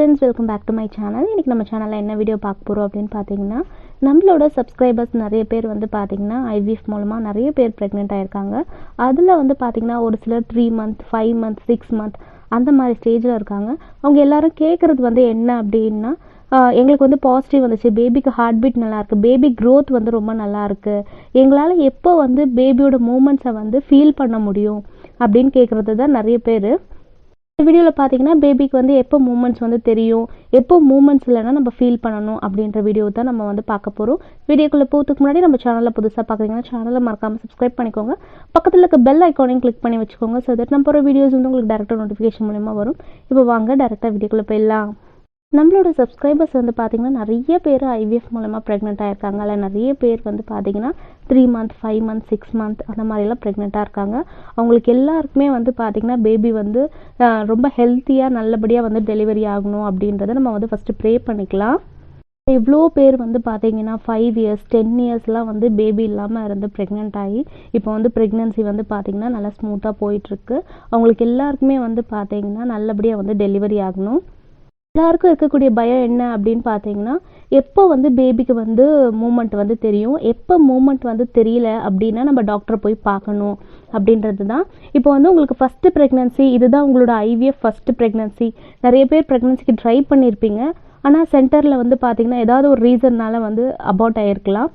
Friends, welcome back to my channel. இன்றைக்கி நம்ம சேனலில் என்ன வீடியோ பார்க்க போகிறோம் அப்படின்னு பார்த்தீங்கன்னா, நம்மளோட சப்ஸ்கிரைபர்ஸ் நிறைய பேர் வந்து பார்த்திங்கன்னா ஐவிஎஃப் மூலமாக நிறைய பேர் ப்ரெக்னென்ட் ஆகிருக்காங்க. அதில் வந்து பார்த்திங்கன்னா ஒரு சிலர் 3 மந்த் 5 மந்த் 6 மந்த் அந்த மாதிரி ஸ்டேஜில் இருக்காங்க. அவங்க எல்லாரும் கேட்குறது வந்து என்ன அப்படின்னா, எங்களுக்கு வந்து பாசிட்டிவ் வந்துச்சு, பேபிக்கு ஹார்ட் பீட் நல்லாயிருக்கு, பேபி க்ரோத் வந்து ரொம்ப நல்லாயிருக்கு, எங்களால் எப்போ வந்து பேபியோட மூமெண்ட்ஸை வந்து ஃபீல் பண்ண முடியும் அப்படின்னு கேட்குறது தான் நிறைய பேர். இந்த வீடியோவில் பார்த்தீங்கன்னா பேபிக்கு வந்து எப்போ மூமெண்ட்ஸ் வந்து தெரியும், எப்போ மூமெண்ட்ஸ் இல்லைன்னா நம்ம ஃபீல் பண்ணணும் அப்படின்ற வீடியோ தான் நம்ம வந்து பார்க்க போகிறோம். வீடியோக்குள்ளே போகிறதுக்கு முன்னாடி நம்ம சேனலில் புதுசாக பார்க்குறீங்கன்னா சேனலை மறக்காமல் சப்ஸ்கிரைப் பண்ணிக்கோங்க. பக்கத்தில் இருக்க பெல் ஐக்கானையும் கிளிக் பண்ணி வச்சுக்கோங்க. ஸோ தட் நம்ம போகிற வீடியோஸ் வந்து உங்களுக்கு டேரெக்டாக நோட்டிஃபிகேஷன் மூலமாக வரும். இப்போ வாங்க டேரெக்டாக வீடியோக்குள்ளே போயிடலாம். நம்மளோட சப்ஸ்கிரைபர்ஸ் வந்து பார்த்திங்கன்னா நிறைய பேர் ஐவிஎஃப் மூலமாக ப்ரெக்னெண்ட்டாக இருக்காங்க. அதில் நிறைய பேர் வந்து பார்த்திங்கன்னா 3 மந்த் 5 மந்த் 6 மந்த் அந்த மாதிரிலாம் ப்ரெக்னெண்ட்டாக இருக்காங்க. அவங்களுக்கு எல்லாருக்குமே வந்து பார்த்திங்கன்னா பேபி வந்து ரொம்ப ஹெல்த்தியாக நல்லபடியாக வந்து டெலிவரி ஆகணும் அப்படின்றத நம்ம வந்து ஃபஸ்ட்டு ப்ரே பண்ணிக்கலாம். இவ்வளோ பேர் வந்து பார்த்திங்கன்னா 5 இயர்ஸ் 10 இயர்ஸ்லாம் வந்து பேபி இல்லாமல் இருந்து ப்ரெக்னென்ட் ஆகி இப்போ வந்து ப்ரெக்னென்சி வந்து பார்த்திங்கன்னா நல்லா ஸ்மூத்தாக போயிட்டுருக்கு. அவங்களுக்கு எல்லாருக்குமே வந்து பார்த்திங்கன்னா நல்லபடியாக வந்து டெலிவரி ஆகணும். எல்லாருக்கும் இருக்கக்கூடிய பயம் என்ன அப்படின்னு பார்த்தீங்கன்னா, எப்போ வந்து பேபிக்கு வந்து மூமெண்ட் வந்து தெரியும், எப்போ மூமெண்ட் வந்து தெரியல அப்படின்னா நம்ம டாக்டரை போய் பார்க்கணும் அப்படின்றது தான். இப்போ வந்து உங்களுக்கு ஃபஸ்ட்டு ப்ரெக்னன்சி, இதுதான் உங்களோட ஐவிஎஃப் ஃபஸ்ட்டு ப்ரெக்னன்சி. நிறைய பேர் ப்ரெக்னன்சிக்கு ட்ரை பண்ணியிருப்பீங்க. ஆனால் சென்டரில் வந்து பார்த்திங்கன்னா ஏதாவது ஒரு ரீசன்னால் வந்து அபார்ட் ஆகிருக்கலாம்.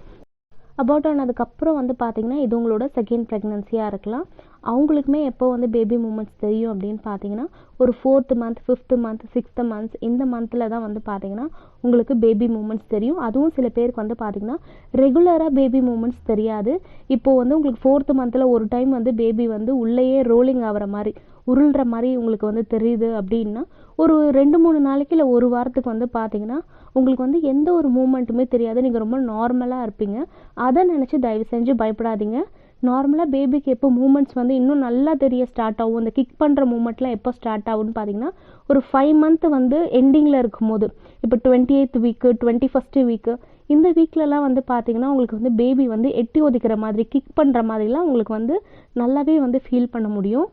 அபார்ட் ஆனதுக்கப்புறம் வந்து பார்த்திங்கன்னா இது உங்களோட செகண்ட் ப்ரெக்னன்சியாக இருக்கலாம். அவங்களுக்குமே எப்போ வந்து பேபி மூமெண்ட்ஸ் தெரியும் அப்படின்னு பார்த்தீங்கன்னா ஒரு 4th month 5th month 6th month இந்த மந்தில் தான் வந்து பார்த்திங்கன்னா உங்களுக்கு பேபி மூமெண்ட்ஸ் தெரியும். அதுவும் சில பேருக்கு வந்து பார்த்திங்கன்னா ரெகுலராக பேபி மூமெண்ட்ஸ் தெரியாது. இப்போது வந்து உங்களுக்கு 4th மந்தில் ஒரு டைம் வந்து பேபி வந்து உள்ளேயே ரோலிங் ஆகிற மாதிரி உருள்ற மாதிரி உங்களுக்கு வந்து தெரியுது அப்படின்னா ஒரு 2-3 நாளைக்கு இல்லை ஒரு வாரத்துக்கு வந்து பார்த்திங்கன்னா உங்களுக்கு வந்து எந்த ஒரு மூமெண்ட்டுமே தெரியாது. நீங்கள் ரொம்ப நார்மலாக இருப்பீங்க. அதை நினச்சி தயவு செஞ்சு பயப்படாதீங்க. நார்மலாக பேபிக்கு எப்போ மூமெண்ட்ஸ் வந்து இன்னும் நல்லா தெரிய ஸ்டார்ட் ஆகும், இந்த கிக் பண்ணுற மூமெண்ட்லாம் எப்போ ஸ்டார்ட் ஆகும்னு பார்த்தீங்கன்னா ஒரு 5 மந்த் வந்து எண்டிங்கில் இருக்கும்போது, இப்போ 28th வீக்கு 21st வீக்கு இந்த வீக்லலாம் வந்து பார்த்திங்கன்னா உங்களுக்கு வந்து பேபி வந்து எட்டி ஒதிக்கிற மாதிரி கிக் பண்ணுற மாதிரிலாம் உங்களுக்கு வந்து நல்லாவே வந்து ஃபீல் பண்ண முடியும்.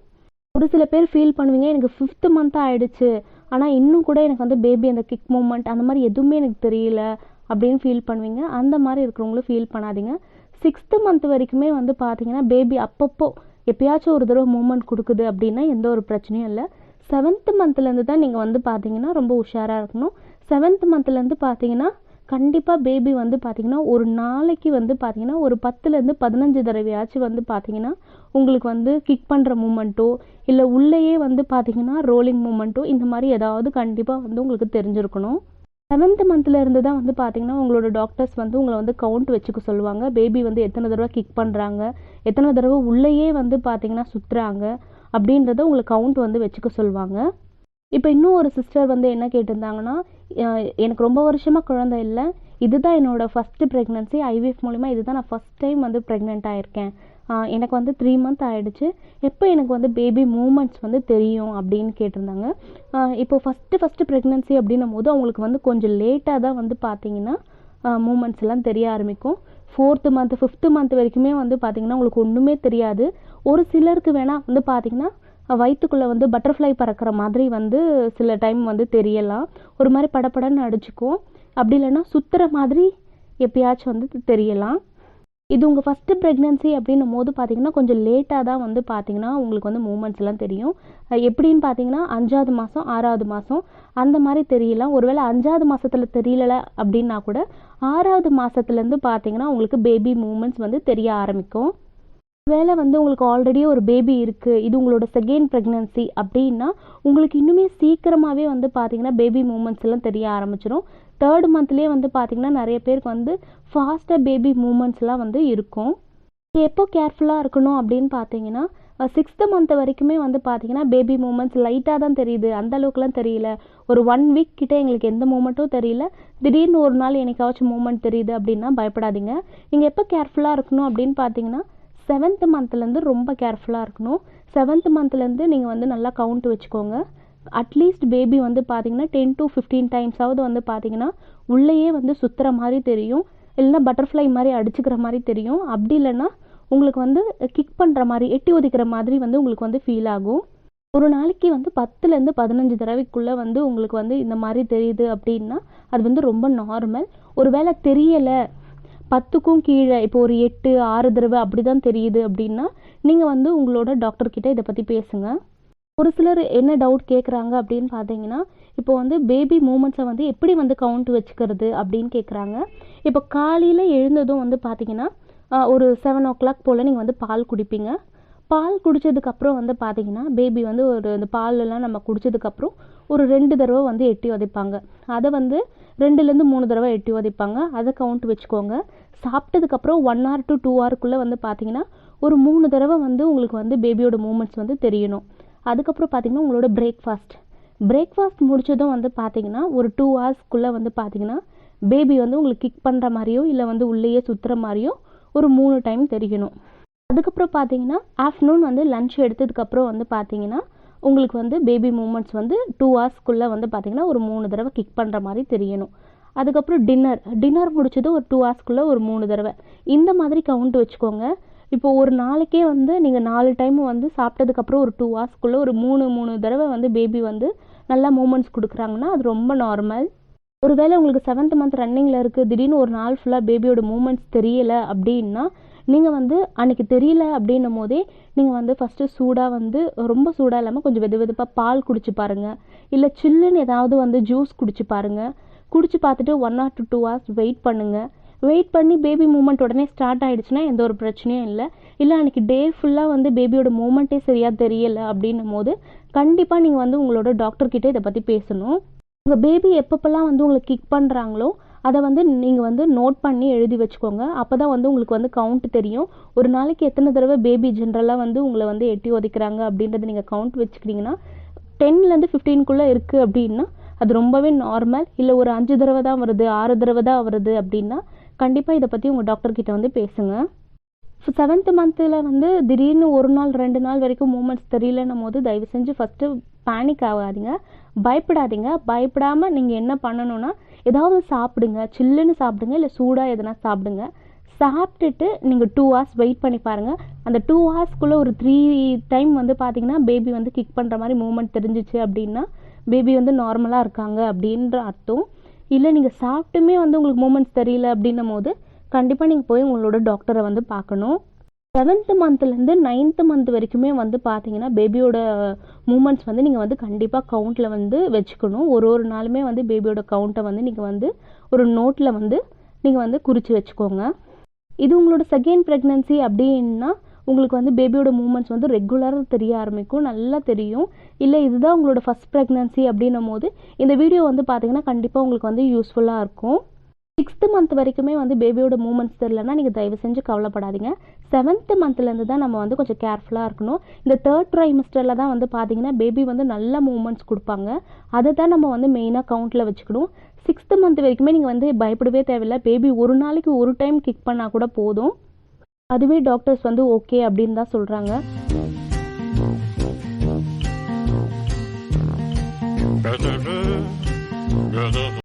ஒரு சில பேர் ஃபீல் பண்ணுவீங்க, எனக்கு 5th மந்த் ஆகிடுச்சு ஆனால் இன்னும் கூட எனக்கு வந்து பேபி அந்த கிக் மூமெண்ட் அந்த மாதிரி எதுவுமே எனக்கு தெரியல அப்படின்னு ஃபீல் பண்ணுவீங்க. அந்த மாதிரி இருக்கிறவங்களும் ஃபீல் பண்ணாதீங்க. 6th மந்த் வரைக்குமே வந்து பார்த்தீங்கன்னா பேபி அப்பப்போ எப்பயாச்சும் ஒரு தடவை மூமெண்ட் கொடுக்குது அப்படின்னா எந்த ஒரு பிரச்சனையும் இல்லை. 7th மந்த்லேருந்து தான் நீங்கள் வந்து பார்த்தீங்கன்னா ரொம்ப உஷாராக இருக்கணும். 7th மந்த்லேருந்து பார்த்தீங்கன்னா கண்டிப்பாக பேபி வந்து பார்த்திங்கன்னா ஒரு நாளைக்கு வந்து பார்த்திங்கன்னா ஒரு 10லேருந்து 15 தடவையாச்சும் வந்து பார்த்திங்கன்னா உங்களுக்கு வந்து கிக் பண்ணுற மூமெண்ட்டோ இல்லை உள்ளேயே வந்து பார்த்திங்கன்னா ரோலிங் மூமெண்ட்டோ இந்த மாதிரி ஏதாவது கண்டிப்பாக வந்து உங்களுக்கு தெரிஞ்சிருக்கணும். 7th மந்த்ல இருந்து தான் வந்து பார்த்திங்கன்னா உங்களோட டாக்டர்ஸ் வந்து உங்களை வந்து கவுண்ட் வச்சுக்க சொல்லுவாங்க. பேபி வந்து எத்தனை தடவை கிக் பண்ணுறாங்க, எத்தனை தடவை உள்ளேயே வந்து பார்த்திங்கன்னா சுற்றுறாங்க அப்படின்றத உங்களை கவுண்ட் வந்து வச்சுக்க சொல்லுவாங்க. இப்போ இன்னும் ஒரு சிஸ்டர் வந்து என்ன கேட்டிருந்தாங்கன்னா, எனக்கு ரொம்ப வருஷமாக குழந்தை இல்லை, இதுதான் என்னோடய ஃபஸ்ட்டு ப்ரெக்னன்சி, ஐவிஎஃப் மூலிமா இதுதான் நான் ஃபஸ்ட் டைம் வந்து ப்ரெக்னென்ட் ஆகிருக்கேன், எனக்கு வந்து 3 மந்த் ஆகிடுச்சு, எப்போ எனக்கு வந்து பேபி மூமெண்ட்ஸ் வந்து தெரியும் அப்படின்னு கேட்டிருந்தாங்க. இப்போ ஃபஸ்ட்டு ப்ரெக்னன்சி அப்படின்னும் போது அவங்களுக்கு வந்து கொஞ்சம் லேட்டாக தான் வந்து பார்த்திங்கன்னா மூமெண்ட்ஸ் எல்லாம் தெரிய ஆரம்பிக்கும். 4th மந்த் 5th மந்த் வரைக்குமே வந்து பார்த்திங்கன்னா உங்களுக்கு ஒன்றுமே தெரியாது. ஒரு சிலருக்கு வேணால் வந்து பார்த்திங்கன்னா வயிற்றுக்குள்ளே வந்து பட்டர்ஃப்ளை பறக்கிற மாதிரி வந்து சில டைம் வந்து தெரியலாம், ஒரு மாதிரி படப்படன்னு அடிச்சுக்கும். அப்படி இல்லைன்னா சுற்றுற மாதிரி எப்பயாச்சும் வந்து தெரியலாம். இது உங்கள் ஃபஸ்ட்டு ப்ரெக்னன்சி அப்படின்னும் போது பார்த்திங்கன்னா கொஞ்சம் லேட்டாக தான் வந்து பார்த்திங்கன்னா உங்களுக்கு வந்து மூமெண்ட்ஸ் எல்லாம் தெரியும். எப்படின்னு பார்த்தீங்கன்னா 5வது மாதம் 6வது மாதம் அந்த மாதிரி தெரியலாம். ஒருவேளை 5வது மாதத்தில் தெரியலை அப்படின்னா கூட 6வது மாதத்துலேருந்து பார்த்திங்கன்னா உங்களுக்கு பேபி மூமெண்ட்ஸ் வந்து தெரிய ஆரம்பிக்கும். வேலை வந்து உங்களுக்கு ஆல்ரெடி ஒரு பேபி இருக்குது, இது உங்களோட செகண்ட் ப்ரெக்னன்சி அப்படின்னா உங்களுக்கு இன்னுமே சீக்கிரமாகவே வந்து பார்த்திங்கன்னா பேபி மூமெண்ட்ஸ் எல்லாம் தெரிய ஆரம்பிச்சிடும். 3rd மந்த்லேயே வந்து பார்த்திங்கன்னா நிறைய பேருக்கு வந்து ஃபாஸ்ட்டாக பேபி மூமெண்ட்ஸ்லாம் வந்து இருக்கும். எப்போ கேர்ஃபுல்லாக இருக்கணும் அப்படின்னு பார்த்தீங்கன்னா 6th மந்த் வரைக்குமே வந்து பார்த்திங்கன்னா பேபி மூமெண்ட்ஸ் லைட்டாக தான் தெரியுது, அந்த அளவுக்குலாம் தெரியல. ஒரு 1 வீக் கிட்டே எங்களுக்கு எந்த மூமெண்ட்டும் தெரியல, திடீர்னு ஒரு நாள் எனக்காச்சும் மூமெண்ட் தெரியுது அப்படின்னா பயப்படாதீங்க. நீங்கள் எப்போ கேர்ஃபுல்லாக இருக்கணும் அப்படின்னு பார்த்தீங்கன்னா 7th மந்த்லேருந்து ரொம்ப கேர்ஃபுல்லாக இருக்கணும். 7th மந்த்லேருந்து நீங்கள் வந்து நல்லா கவுண்ட் வச்சுக்கோங்க. அட்லீஸ்ட் பேபி வந்து பார்த்திங்கன்னா 10 to 15 டைம்ஸாவது வந்து பார்த்திங்கன்னா உள்ளேயே வந்து சுற்றுற மாதிரி தெரியும், இல்லைன்னா பட்டர்ஃப்ளை மாதிரி அடிச்சுக்கிற மாதிரி தெரியும். அப்படி இல்லைன்னா உங்களுக்கு வந்து கிக் பண்ணுற மாதிரி எட்டி ஒதிக்கிற மாதிரி வந்து உங்களுக்கு வந்து ஃபீல் ஆகும். ஒரு நாளைக்கு வந்து 10லேருந்து 15 தடவைக்குள்ளே வந்து உங்களுக்கு வந்து இந்த மாதிரி தெரியுது அப்படின்னா அது வந்து ரொம்ப நார்மல். ஒரு வேளை தெரியலை 10க்கும் கீழே இப்போ ஒரு 8 6 தடவை அப்படி தான் தெரியுது அப்படின்னா நீங்கள் வந்து உங்களோட டாக்டர்கிட்ட இதை பற்றி பேசுங்க. ஒரு சிலர் என்ன டவுட் கேட்குறாங்க அப்படின்னு பார்த்தீங்கன்னா, இப்போ வந்து பேபி மூமெண்ட்ஸை வந்து எப்படி வந்து கவுண்ட் வச்சுக்கிறது அப்படின்னு கேட்குறாங்க. இப்போ காலையில் எழுந்ததும் வந்து பார்த்தீங்கன்னா ஒரு 7 o'clock போல் நீங்கள் வந்து பால் குடிப்பீங்க. பால் குடித்ததுக்கப்புறம் வந்து பார்த்தீங்கன்னா பேபி வந்து ஒரு இந்த பாலெல்லாம் நம்ம குடித்ததுக்கப்புறம் ஒரு 2 தடவை வந்து எட்டி உதைப்பாங்க. அதை வந்து 2லேருந்து 3 தடவை எட்டி உதைப்பாங்க. அதை கவுண்ட் வச்சுக்கோங்க. சாப்பிட்டதுக்கப்புறம் 1 hour to 2 hourக்குள்ளே வந்து பார்த்தீங்கன்னா ஒரு 3 தடவை வந்து உங்களுக்கு வந்து பேபியோட மூமெண்ட்ஸ் வந்து தெரியணும். அதுக்கப்புறம் பார்த்தீங்கன்னா உங்களோட பிரேக்ஃபாஸ்ட் முடிச்சதும் வந்து பார்த்தீங்கன்னா ஒரு 2 hours வந்து பார்த்தீங்கன்னா பேபி வந்து உங்களுக்கு கிக் பண்ணுற மாதிரியோ இல்லை வந்து உள்ளேயே சுற்றுற மாதிரியோ ஒரு 3 டைம் தெரியணும். அதுக்கப்புறம் பார்த்தீங்கன்னா ஆஃப்டர்நூன் வந்து லன்ச் எடுத்ததுக்கப்புறம் வந்து பார்த்தீங்கன்னா உங்களுக்கு வந்து பேபி மூமெண்ட்ஸ் வந்து 2 hours வந்து பார்த்தீங்கன்னா ஒரு 3 தடவை கிக் பண்ணுற மாதிரி தெரியணும். அதுக்கப்புறம் டின்னர் முடிச்சது ஒரு 2 hours ஒரு 3 தடவை இந்த மாதிரி கவுண்ட் வச்சுக்கோங்க. இப்போ ஒரு நாளைக்கே வந்து நீங்கள் 4 டைம் வந்து சாப்பிட்டதுக்கப்புறம் ஒரு 2 hours ஒரு 3 தடவை வந்து பேபி வந்து நல்லா மூமெண்ட்ஸ் கொடுக்குறாங்கன்னா அது ரொம்ப நார்மல். ஒருவேளை உங்களுக்கு 7th month ரன்னிங்கில் இருக்குது, திடீர்னு ஒரு நாள் ஃபுல்லாக பேபியோட மூமெண்ட்ஸ் தெரியலை அப்படின்னா நீங்கள் வந்து அன்றைக்கி தெரியல அப்படின்னும் போதே நீங்கள் வந்து ஃபஸ்ட்டு சூடாக வந்து ரொம்ப சூடாக இல்லாமல் கொஞ்சம் வெதுப்பாக பால் குடிச்சு பாருங்கள். இல்லை சில்லுன்னு ஏதாவது வந்து ஜூஸ் குடிச்சு பாருங்கள். குடிச்சு பார்த்துட்டு 1 or 2 hours வெயிட் பண்ணுங்கள். வெயிட் பண்ணி பேபி மூமெண்ட் உடனே ஸ்டார்ட் ஆகிடுச்சுன்னா எந்த ஒரு பிரச்சனையும் இல்லை அன்றைக்கி டே ஃபுல்லாக வந்து பேபியோட மூமெண்ட்டே சரியாக தெரியலை அப்படின்னும் போது கண்டிப்பாக நீங்கள் வந்து உங்களோட டாக்டர்கிட்ட இதை பற்றி பேசணும். உங்கள் பேபி எப்பப்பெல்லாம் வந்து உங்களுக்கு கிக் பண்ணுறாங்களோ அதை வந்து நீங்கள் வந்து நோட் பண்ணி எழுதி வச்சுக்கோங்க. அப்போ தான் வந்து உங்களுக்கு வந்து கவுண்ட் தெரியும். ஒரு நாளைக்கு எத்தனை தடவை பேபி ஜென்ரலாக வந்து உங்களை வந்து எட்டி உதைக்கிறாங்க அப்படின்றத நீங்கள் கவுண்ட் வச்சுக்கிட்டிங்கன்னா 10லேருந்து 15க்குள்ளே இருக்குது அப்படின்னா அது ரொம்பவே நார்மல். இல்லை ஒரு 5 தடவை தான் வருது 6 தடவை தான் வருது அப்படின்னா கண்டிப்பாக இதை பற்றி உங்கள் டாக்டர்கிட்ட வந்து பேசுங்க. 7th month வந்து திடீர்னு 1 நாள் 2 நாள் வரைக்கும் மூமெண்ட்ஸ் தெரியலன்னும் போது தயவு செஞ்சு ஃபஸ்ட்டு பேனிக் ஆகாதீங்க, பயப்படாதீங்க. பயப்படாமல் நீங்கள் என்ன பண்ணணும்னா ஏதாவது சாப்பிடுங்க, சில்லுன்னு சாப்பிடுங்க, இல்லை சூடாக எதனா சாப்பிடுங்க. சாப்பிட்டுட்டு நீங்கள் 2 hours வெயிட் பண்ணி பாருங்கள். அந்த 2 hours ஒரு 3 டைம் வந்து பார்த்தீங்கன்னா பேபி வந்து கிக் பண்ணுற மாதிரி மூமெண்ட் தெரிஞ்சிச்சு அப்படின்னா பேபி வந்து நார்மலாக இருக்காங்க அப்படின்ற அர்த்தம். இல்லை நீங்கள் சாப்பிட்டுமே வந்து உங்களுக்கு மூமெண்ட்ஸ் தெரியல அப்படின்னும் போது கண்டிப்பாக நீங்கள் போய் உங்களோட டாக்டரை வந்து பார்க்கணும். 7th monthலேருந்து 9th month வரைக்குமே வந்து பார்த்தீங்கன்னா பேபியோட மூமெண்ட்ஸ் வந்து நீங்கள் வந்து கண்டிப்பாக கவுண்டில் வந்து வச்சுக்கணும். ஒரு நாளுமே வந்து பேபியோட கவுண்ட்டை வந்து நீங்கள் வந்து ஒரு நோட்டில் வந்து நீங்கள் வந்து குறித்து வச்சுக்கோங்க. இது உங்களோட செகண்ட் ப்ரெக்னன்சி அப்படின்னா உங்களுக்கு வந்து பேபியோட மூமெண்ட்ஸ் வந்து ரெகுலராக தெரிய ஆரம்பிக்கும், நல்லா தெரியும். இல்லை இதுதான் உங்களோட ஃபஸ்ட் ப்ரெக்னன்சி அப்படின்னும் போது இந்த வீடியோ வந்து பார்த்தீங்கன்னா கண்டிப்பாக உங்களுக்கு வந்து யூஸ்ஃபுல்லாக இருக்கும். 6th month வரைக்குமே வந்து பேபியோட மூமெண்ட்ஸ் தெரியலன்னா நீங்கள் தயவு செஞ்சு கவலைப்படாதீங்க. 7th monthலேருந்து தான் நம்ம வந்து கொஞ்சம் கேர்ஃபுல்லாக இருக்கணும். இந்த 3rd trimester தான் வந்து பார்த்தீங்கன்னா பேபி வந்து நல்ல மூமெண்ட்ஸ் கொடுப்பாங்க. அதை தான் நம்ம வந்து மெயினாக கவுண்டில் வச்சுக்கணும். 6th month வரைக்குமே நீங்கள் வந்து பயப்படவே தேவையில்லை. பேபி ஒரு நாளைக்கு ஒரு டைம் கிக் பண்ணால் கூட போதும். அதுவே டாக்டர்ஸ் வந்து ஓகே அப்படின்னு தான் சொல்கிறாங்க.